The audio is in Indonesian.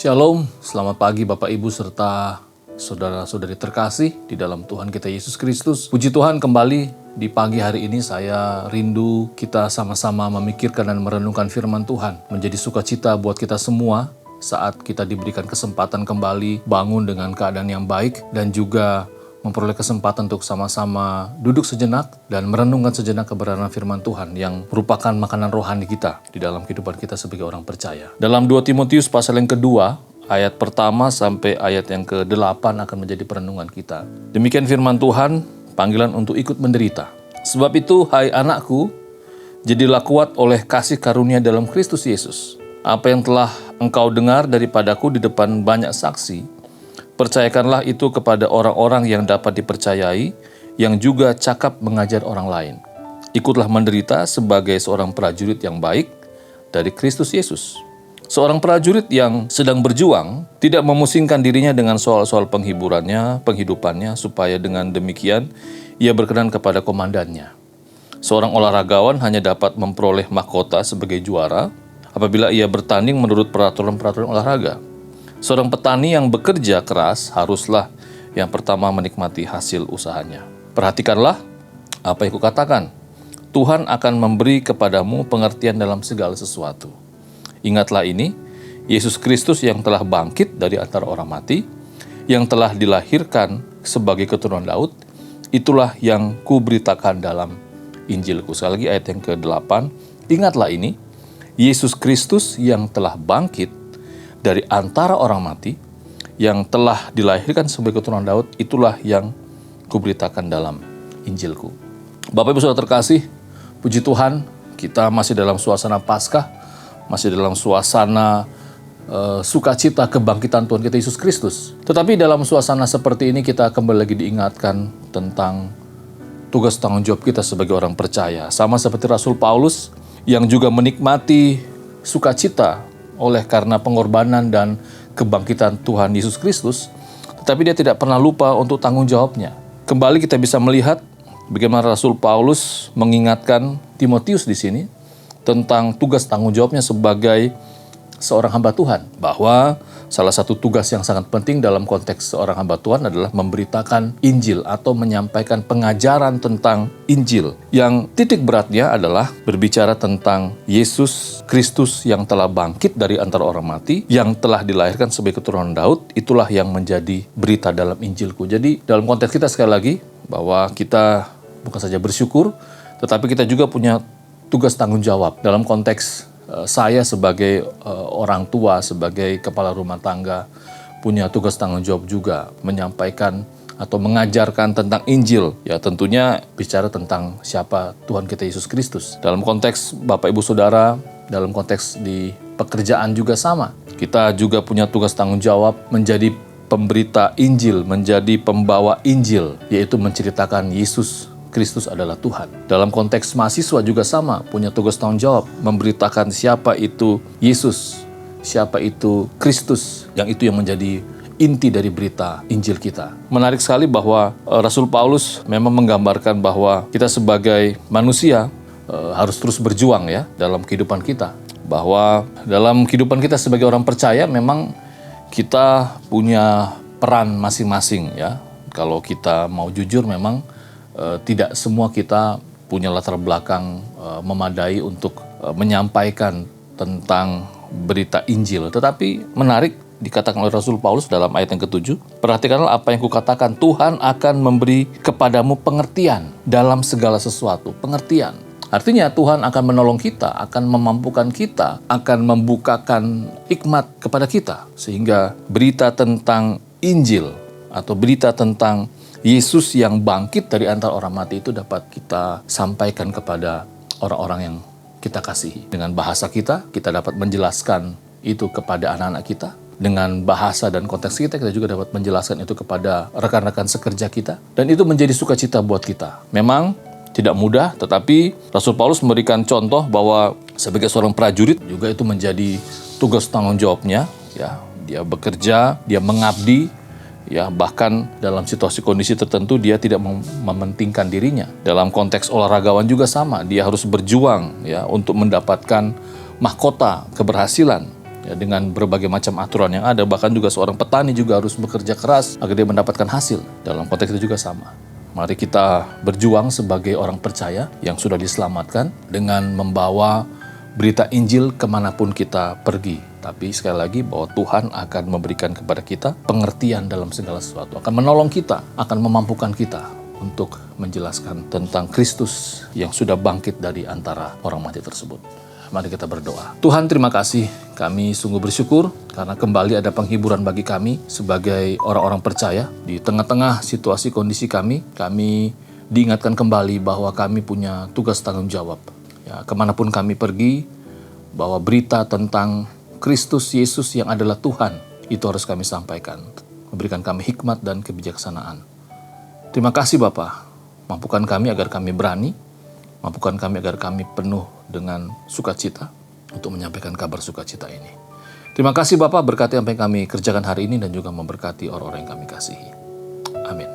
Shalom, selamat pagi Bapak Ibu serta saudara-saudari terkasih di dalam Tuhan kita Yesus Kristus. Puji Tuhan, kembali di pagi hari ini saya rindu kita sama-sama memikirkan dan merenungkan firman Tuhan. Menjadi sukacita buat kita semua saat kita diberikan kesempatan kembali bangun dengan keadaan yang baik dan juga memperoleh kesempatan untuk sama-sama duduk sejenak dan merenungkan sejenak kebenaran firman Tuhan yang merupakan makanan rohani kita di dalam kehidupan kita sebagai orang percaya. Dalam 2 Timotius pasal yang kedua, ayat pertama sampai ayat yang ke-8 akan menjadi perenungan kita. Demikian firman Tuhan, panggilan untuk ikut menderita. Sebab itu, hai anakku, jadilah kuat oleh kasih karunia dalam Kristus Yesus. Apa yang telah engkau dengar daripadaku di depan banyak saksi, percayakanlah itu kepada orang-orang yang dapat dipercayai, yang juga cakap mengajar orang lain. Ikutlah menderita sebagai seorang prajurit yang baik dari Kristus Yesus. Seorang prajurit yang sedang berjuang tidak memusingkan dirinya dengan soal-soal penghidupannya, supaya dengan demikian ia berkenan kepada komandannya. Seorang olahragawan hanya dapat memperoleh mahkota sebagai juara apabila ia bertanding menurut peraturan-peraturan olahraga. Seorang petani yang bekerja keras haruslah yang pertama menikmati hasil usahanya. Perhatikanlah apa yang kukatakan. Tuhan akan memberi kepadamu pengertian dalam segala sesuatu. Ingatlah ini, Yesus Kristus yang telah bangkit dari antara orang mati, yang telah dilahirkan sebagai keturunan Daud, itulah yang kuberitakan dalam Injilku. Sekali lagi ayat yang ke-8, ingatlah ini, Yesus Kristus yang telah bangkit dari antara orang mati, yang telah dilahirkan sebagai keturunan Daud, itulah yang kuberitakan dalam Injilku. Bapak Ibu Saudara terkasih, puji Tuhan, kita masih dalam suasana Paskah, masih dalam suasana sukacita kebangkitan Tuhan kita Yesus Kristus. Tetapi dalam suasana seperti ini kita kembali lagi diingatkan tentang tugas tanggung jawab kita sebagai orang percaya. Sama seperti Rasul Paulus yang juga menikmati sukacita oleh karena pengorbanan dan kebangkitan Tuhan Yesus Kristus, tetapi dia tidak pernah lupa untuk tanggung jawabnya. Kembali kita bisa melihat bagaimana Rasul Paulus mengingatkan Timotius di sini tentang tugas tanggung jawabnya sebagai seorang hamba Tuhan, bahwa salah satu tugas yang sangat penting dalam konteks seorang hamba Tuhan adalah memberitakan Injil atau menyampaikan pengajaran tentang Injil, yang titik beratnya adalah berbicara tentang Yesus Kristus yang telah bangkit dari antara orang mati, yang telah dilahirkan sebagai keturunan Daud, itulah yang menjadi berita dalam Injilku. Jadi dalam konteks kita sekali lagi, bahwa kita bukan saja bersyukur, tetapi kita juga punya tugas tanggung jawab dalam konteks saya sebagai orang tua, sebagai kepala rumah tangga, punya tugas tanggung jawab juga menyampaikan atau mengajarkan tentang Injil. Ya tentunya bicara tentang siapa Tuhan kita Yesus Kristus. Dalam konteks Bapak Ibu Saudara, dalam konteks di pekerjaan juga sama. Kita juga punya tugas tanggung jawab menjadi pemberita Injil, menjadi pembawa Injil, yaitu menceritakan Yesus Kristus adalah Tuhan. Dalam konteks mahasiswa juga sama, punya tugas tanggung jawab, memberitakan siapa itu Yesus, siapa itu Kristus, yang itu yang menjadi inti dari berita Injil kita. Menarik sekali bahwa Rasul Paulus memang menggambarkan bahwa kita sebagai manusia harus terus berjuang ya dalam kehidupan kita. Bahwa dalam kehidupan kita sebagai orang percaya memang kita punya peran masing-masing ya. Kalau kita mau jujur memang tidak semua kita punya latar belakang memadai untuk menyampaikan tentang berita Injil. Tetapi menarik dikatakan oleh Rasul Paulus dalam ayat yang ke-7, perhatikanlah apa yang kukatakan, Tuhan akan memberi kepadamu pengertian dalam segala sesuatu. Pengertian. Artinya Tuhan akan menolong kita, akan memampukan kita, akan membukakan hikmat kepada kita. Sehingga berita tentang Injil atau berita tentang Yesus yang bangkit dari antara orang mati itu dapat kita sampaikan kepada orang-orang yang kita kasihi. Dengan bahasa kita dapat menjelaskan itu kepada anak-anak kita. Dengan bahasa dan konteks kita juga dapat menjelaskan itu kepada rekan-rekan sekerja kita. Dan itu menjadi sukacita buat kita. Memang tidak mudah, tetapi Rasul Paulus memberikan contoh bahwa sebagai seorang prajurit juga itu menjadi tugas tanggung jawabnya. Ya, dia bekerja, dia mengabdi, ya bahkan dalam situasi kondisi tertentu dia tidak mementingkan dirinya. Dalam konteks olahragawan juga sama, dia harus berjuang ya untuk mendapatkan mahkota keberhasilan. ya, dengan berbagai macam aturan yang ada. Bahkan juga seorang petani juga harus bekerja keras agar dia mendapatkan hasil. Dalam konteks itu juga sama. Mari kita berjuang sebagai orang percaya yang sudah diselamatkan dengan membawa berita Injil kemanapun kita pergi. Tapi sekali lagi bahwa Tuhan akan memberikan kepada kita pengertian dalam segala sesuatu. Akan menolong kita, akan memampukan kita untuk menjelaskan tentang Kristus yang sudah bangkit dari antara orang mati tersebut. Mari kita berdoa. Tuhan, terima kasih. Kami sungguh bersyukur karena kembali ada penghiburan bagi kami sebagai orang-orang percaya. Di tengah-tengah situasi kondisi kami diingatkan kembali bahwa kami punya tugas tanggung jawab. Ya, kemanapun kami pergi, bahwa berita tentang Kristus Yesus yang adalah Tuhan, itu harus kami sampaikan. Memberikan kami hikmat dan kebijaksanaan. Terima kasih Bapa, mampukan kami agar kami berani, mampukan kami agar kami penuh dengan sukacita untuk menyampaikan kabar sukacita ini. Terima kasih Bapa, berkati apa yang kami kerjakan hari ini dan juga memberkati orang-orang yang kami kasihi. Amin.